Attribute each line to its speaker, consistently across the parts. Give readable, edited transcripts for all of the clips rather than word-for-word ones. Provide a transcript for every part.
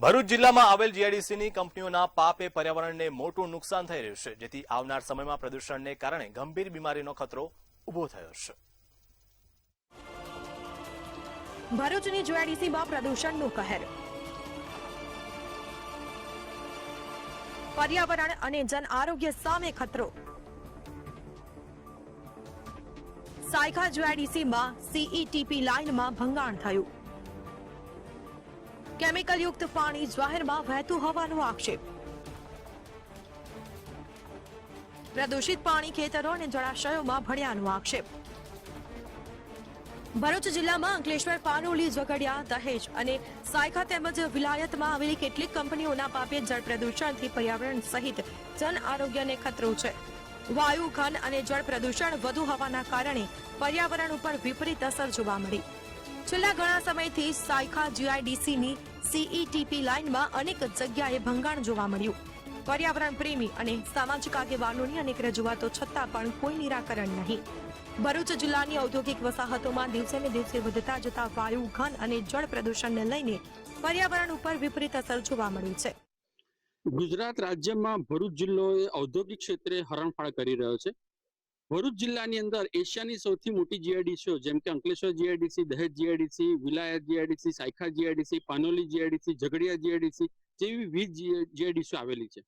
Speaker 1: ભરૂચ જિલ્લામાં આવેલ જીઆઈડીસીની કંપનીઓના પાપે પર્યાવરણને મોટું નુકસાન થઈ રહ્યું છે, જેથી આવનાર સમયમાં પ્રદૂષણને કારણે ગંભીર બીમારીનો ખતરો ઊભો થયો છે.
Speaker 2: ભરૂચની જીઆઈડીસીમાં પ્રદૂષણનું કહેર. પર્યાવરણ અને જન આરોગ્ય સામે ખતરો. સાયખા જીઆઈડીસીમાં સીઈટીપી લાઇનમાં ભંગાણ થયું. કેમિકલ યુક્ત પાણી જાહેરમાં વહેતું હોવાનો આક્ષેપ. પ્રદૂષિત પાણી ખેતરો અને જળાશયોમાં ભળ્યાનો આક્ષેપ. ભરૂચ જિલ્લામાં અંકલેશ્વર, પાનોલી, ઝઘડિયા, દહેજ અને સાયખા તેમજ વિલાયતમાં આવેલી કેટલીક કંપનીઓના પાપે જળ પ્રદૂષણથી પર્યાવરણ સહિત જન આરોગ્યને ખતરો છે. વાયુ, ઘન અને જળ પ્રદૂષણ વધુ હોવાના કારણે પર્યાવરણ ઉપર વિપરીત અસર જોવા મળી. છેલ્લા ઘણા સમયથી સાયખા જીઆઈડીસીની સીઈટીપી લાઇનમાં અનેક જગ્યાએ ભંગાણ જોવા મળ્યું. પર્યાવરણ પ્રેમી અને સામાજિક આગેવાનોની અનેક રજૂઆતો છતાં પણ કોઈ નિરાકરણ નહીં. ભરૂચ જિલ્લાની ઔદ્યોગિક વસાહતોમાં દિવસે ને દિવસે વધતા જતા વાયુ, ઘન અને જળ પ્રદૂષણને લઈને પર્યાવરણ ઉપર વિપરીત અસર જોવા મળી છે.
Speaker 3: ગુજરાત રાજ્યમાં ભરૂચ જિલ્લો ઔદ્યોગિક ક્ષેત્રે હરણફાળ કરી રહ્યો છે. ભરૂચ જિલ્લાની અંદર એશિયાની સૌથી મોટી જીઆઈડીસીઓ જેમ કે અંકલેશ્વર જીઆઈડીસી, દહેજ જીઆઈડીસી, વિલાયત GIDC, Saykha GIDC, Panoli GIDC, Jhagadia GIDC જેવી 20 જીઆઈડીસીઓ આવેલી છે.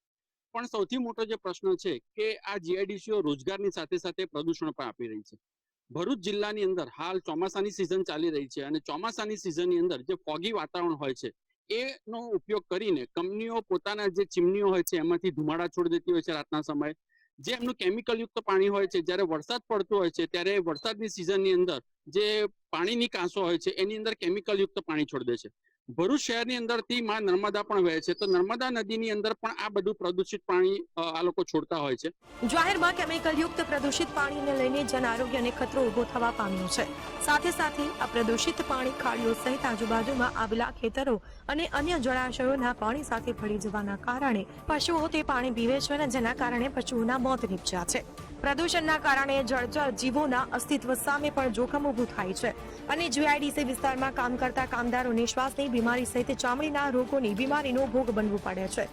Speaker 3: પણ સૌથી મોટો જે પ્રશ્ન છે કે આ જીઆઈડીસીઓ રોજગારની સાથે સાથે પ્રદૂષણ પણ આપી રહી છે. ભરૂચ જિલ્લાની અંદર હાલ ચોમાસાની સિઝન ચાલી રહી છે અને ચોમાસાની સિઝનની અંદર જે ફોગી વાતાવરણ હોય છે એનો ઉપયોગ કરીને કંપનીઓ પોતાના જે ચીમનીઓ હોય છે એમાંથી ધુમાડા છોડી દેતી હોય છે રાતના સમયે. જે એમનું કેમિકલ યુક્ત પાણી હોય છે, જ્યારે વરસાદ પડતો હોય છે ત્યારે વરસાદની સિઝનની અંદર જે પાણીની કાંસો હોય છે એની અંદર કેમિકલ યુક્ત પાણી છોડી દે છે. ભરૂચ શહેરની અંદરથી માં નર્મદા પણ વહે છે, તો નર્મદા નદીની અંદર પણ આ બધું પ્રદૂષિત પાણી આ લોકો છોડતા હોય છે.
Speaker 2: જાહેરમાં કેમિકલ યુક્ત પ્રદૂષિત પાણીને લઈને જન આરોગ્યને ખતરો ઉભો થવા પામ્યો છે. સાથે સાથે આ પ્રદૂષિત પાણી ખાડીઓ સહિત આજુબાજુમાં આવેલા ખેતરો અને અન્ય જળાશયોના પાણી સાથે ભળી જવાના કારણે પશુઓ તે પાણી પીવે છે અને જેના કારણે પશુઓના મોત નીપજ્યા છે. પ્રદૂષણના કારણે જળચર જીવોના અસ્તિત્વ સામે પણ જોખમ ઊભું થાય છે અને જીઆઈડીસી વિસ્તારમાં કામ કરતા કામદારોને શ્વાસની બીમારી સહિત ચામડીના રોગોની બીમારીનો ભોગ બનવું પડે છે.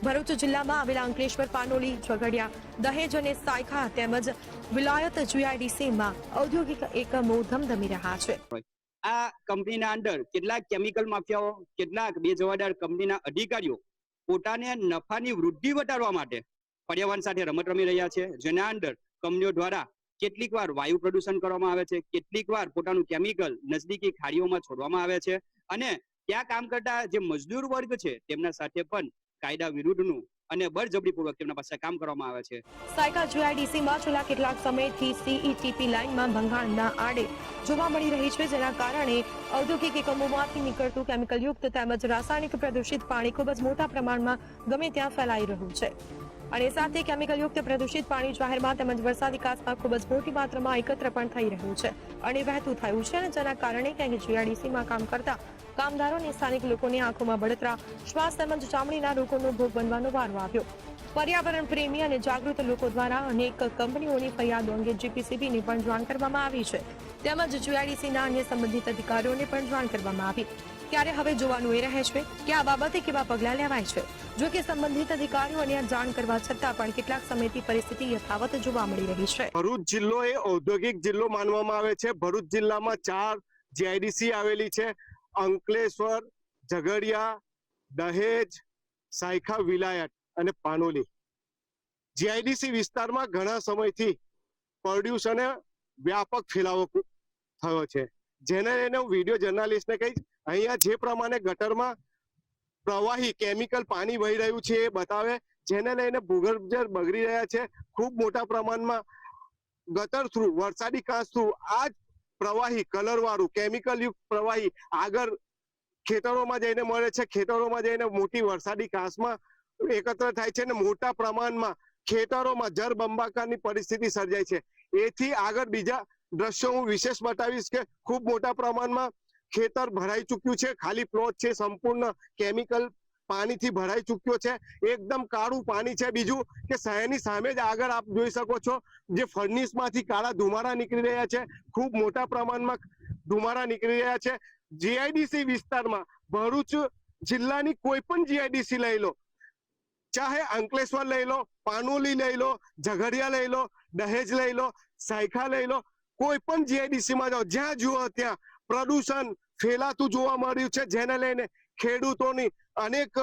Speaker 2: ભરૂચ જિલ્લામાં આવેલા અંકલેશ્વર, પાનોલી, ઝઘડિયા, દહેજ અને સાયખા તેમજ વિલાયત જીઆઈડીસીમાં ઔદ્યોગિક એકમો ધમધમી રહ્યા છે.
Speaker 4: આ કંપનીના અંડર કેટલાક કેમિકલ માફિયાઓ, કેટલાક બેજવાબદાર કંપનીના અધિકારીઓ પોતાને નફાની વૃદ્ધિ વધારવા માટે પર્યાવરણ સાથે રમત રમી રહ્યા છે. જેના અંડર કંપનીઓ દ્વારા કેટલીક વાર વાયુ પ્રદૂષણ કરવામાં આવે છે, કેટલીક વાર પોતાનું કેમિકલ નજદીકી ખાડીઓમાં છોડવામાં આવે છે અને ત્યાં કામ કરતા જે મજદૂર વર્ગ છે તેમના સાથે પણ કાયદા વિરુદ્ધનું અને બળજબરીપૂર્વક તેમના પાસે કામ કરવામાં આવે છે.
Speaker 2: સાયખા જીઆઈડીસીમાં છેલ્લા કેટલાક સમયથી સીઈટીપી લાઇનમાં ભંગાણના આડે જોવા મળી રહી છે, જેના કારણે ઔદ્યોગિક એકમોમાંથી નીકળતું કેમિકલયુક્ત તેમજ રાસાયણિક પ્રદૂષિત પાણી ખૂબ જ મોટા પ્રમાણમાં ગમે ત્યાં ફેલાઈ રહ્યું છે અને સાથે કેમિકલયુક્ત પ્રદૂષિત પાણી જાહેરમાં તેમજ વરસાદી કાચમાં ખૂબ જ મોટી માત્રામાં એકત્ર પણ થઈ રહ્યું છે અને વહેતું થયું છે અને જેના કારણે ક્યાંક જીઆઈડીસીમાં કામ કરતા કામદારો અને સ્થાનિક લોકોની આંખોમાં બળતરા, શ્વાસ તેમજ ચામડીના રોગોનો ભોગ બનવાનો વારો આવ્યો. પર્યાવરણ પ્રેમી અને જાગૃત લોકો દ્વારા અનેક કંપનીઓની ફરિયાદો અંગે જીપીસીબીને પણ જાણ કરવામાં આવી છે તેમજ જીઆઈડીસીના અન્ય સંબંધિત અધિકારીઓને પણ જાણ કરવામાં આવી. ત્યારે હવે જોવાનું એ રહે છે કે આ બાબતે કેવા પગલાં લેવાય છે. જો કે સંબંધિત અધિકારીઓને જાણ કરવા છતાં પણ કેટલાક સમયથી પરિસ્થિતિ યથાવત જોવા મળી રહી છે.
Speaker 5: ભરૂચ જિલ્લો એ ઔદ્યોગિક જિલ્લો માનવામાં આવે છે. ભરૂચ જિલ્લામાં 4 જીઆઈડીસી આવેલી છે: અંકલેશ્વર, ઝઘડિયા, દહેજ, સાયખા, વિલાયત અને પાનોલી. જીઆઈડીસી વિસ્તારમાં ઘણા સમયથી પ્રદૂષણનો વ્યાપક ફેલાવો થયો છે, જેને લઈને હું વિડીયો જર્નાલિસ્ટને કહીશ અહીંયા જે પ્રમાણે ગટરમાં પ્રવાહી કેમિકલ પાણી વહી રહ્યું છે એ બતાવે, જેને લઈને ભૂગર્ભ જળ બગડી રહ્યા છે. ખૂબ મોટા પ્રમાણમાં ગટર થ્રુ, વરસાદી કાંસ થ્રુ આ જ પ્રવાહી કલરવાળું કેમિકલ યુક્ત પ્રવાહી આગળ ખેતરોમાં જઈને મળે છે. ખેતરોમાં જઈને મોટી વરસાદી કાંસમાં એકત્ર થાય છે અને મોટા પ્રમાણમાં ખેતરોમાં જળબંબાકારની પરિસ્થિતિ સર્જાય છે. એથી આગળ બીજા દ્રશ્યો હું વિશેષ બતાવીશ કે ખૂબ મોટા પ્રમાણમાં ખેતર ભરાઈ ચૂક્યું છે. ખાલી પ્લોટ છે સંપૂર્ણ કેમિકલ પાણીથી ભરાઈ ચૂક્યો છે. એકદમ કાળું પાણી છે. બીજું કે શહેરની સામે જ આગળ આપ જોઈ શકો છો જે ફર્નિશમાંથી કાળા ધુમાડા નીકળી રહ્યા છે. ખૂબ મોટા પ્રમાણમાં ધુમાડા નીકળી રહ્યા છે. જીઆઈડીસી વિસ્તારમાં ભરૂચ જિલ્લાની કોઈ પણ જીઆઈડીસી લઈ લો, ચાહે અંકલેશ્વર લઈ લો, પાનોલી લઈ લો, ઝઘડિયા લઈ લો, દહેજ લઈ લો, સાયખા લઈ લો, કોઈ પણ જીઆઈડીસી માં જાઓ, જ્યાં જુઓ ત્યાં પ્રદૂષણ ફેલાતું જોવા મળ્યું છે, જેને લઈને ખેડૂતોની અનેક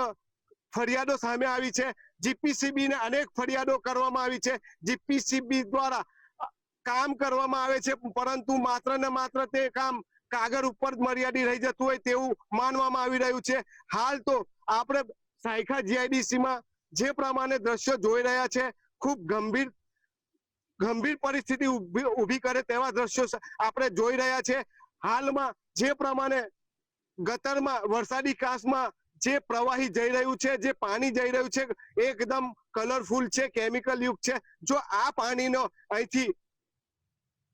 Speaker 5: ફરિયાદો સામે આવી છે. જીપીસીબી ને અનેક ફરિયાદો કરવામાં આવી છે. જીપીસીબી દ્વારા કામ કરવામાં આવે છે, પરંતુ માત્ર ને માત્ર તે કામ કાગળ ઉપર મર્યાદિત રહી જતું હોય તેવું માનવામાં આવી રહ્યું છે. હાલ તો આપણે સાયખા જીઆઈડીસી માં જે પ્રમાણે દ્રશ્યો જોઈ રહ્યા છે, ખૂબ ગંભીર પરિસ્થિતિ ઊભી કરે તેવા દ્રશ્યો આપણે જોઈ રહ્યા છે. હાલમાં જે પ્રમાણે ગટરમાં વરસાદી કાસમાં જે પ્રવાહી જઈ રહ્યું છે, જે પાણી જઈ રહ્યું છે, એકદમ કલરફુલ છે, કેમિકલ યુક્ત છે. જો આ પાણીનો અહીંથી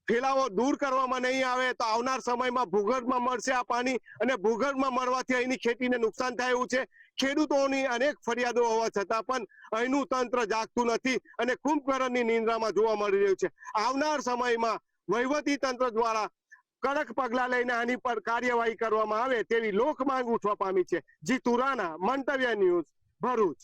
Speaker 5: ફેલાવો દૂર કરવામાં નહીં આવે તો આવનાર સમયમાં ભૂગર્ભમાં મળશે આ પાણી, અને ભૂગર્ભમાં મળવાથી અહીંની ખેતીને નુકસાન થાય એવું છે. ખેડૂતોની અનેક ફરિયાદો હોવા છતાં પણ અહીંનું તંત્ર જાગતું નથી અને કુંભકર્ણની નિંદ્રામાં જોવા મળી રહ્યું છે. આવનાર સમયમાં વહીવટી તંત્ર દ્વારા કડક પગલા લઈને આની પર કાર્યવાહી કરવામાં આવે તેવી લોક માંગ ઉઠવા પામી છે. જીતુ રાણા, મંતવ્ય ન્યૂઝ, ભરૂચ.